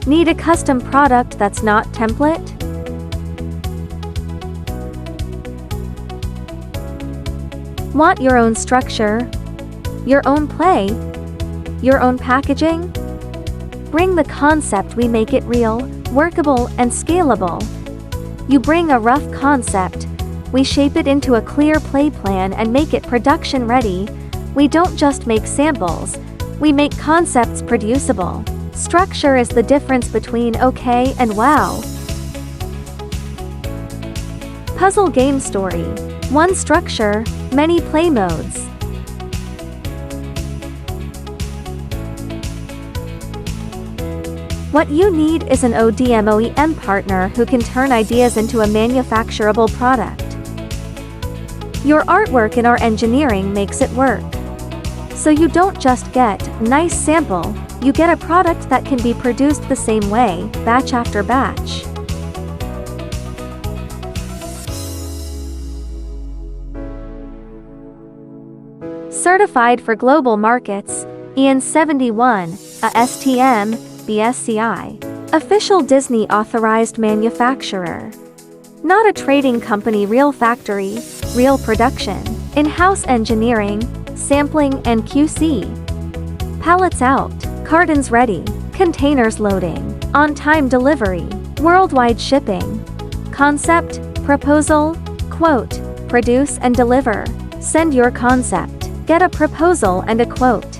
Need a custom product that's not template? Want your own structure? Your own play? Your own packaging? Bring the concept, we make it real, workable, and scalable. You bring a rough concept, we shape it into a clear play plan and make it production ready. We don't just make samples, we make concepts producible. Structure is the difference between okay and wow. Puzzle game story. One structure, many play modes. What you need is an OEM partner who can turn ideas into a manufacturable product. Your artwork and our engineering makes it work. So you don't just get nice sample, you get a product that can be produced the same way, batch after batch. Certified for global markets, EN 71, a STM, BSCI. Official Disney authorized manufacturer. Not a trading company, real factory, real production. In-house engineering, sampling and QC. Pallets out, cartons ready, containers loading, on-time delivery, worldwide shipping. Concept, proposal, quote, produce and deliver. Send your concept, get a proposal and a quote.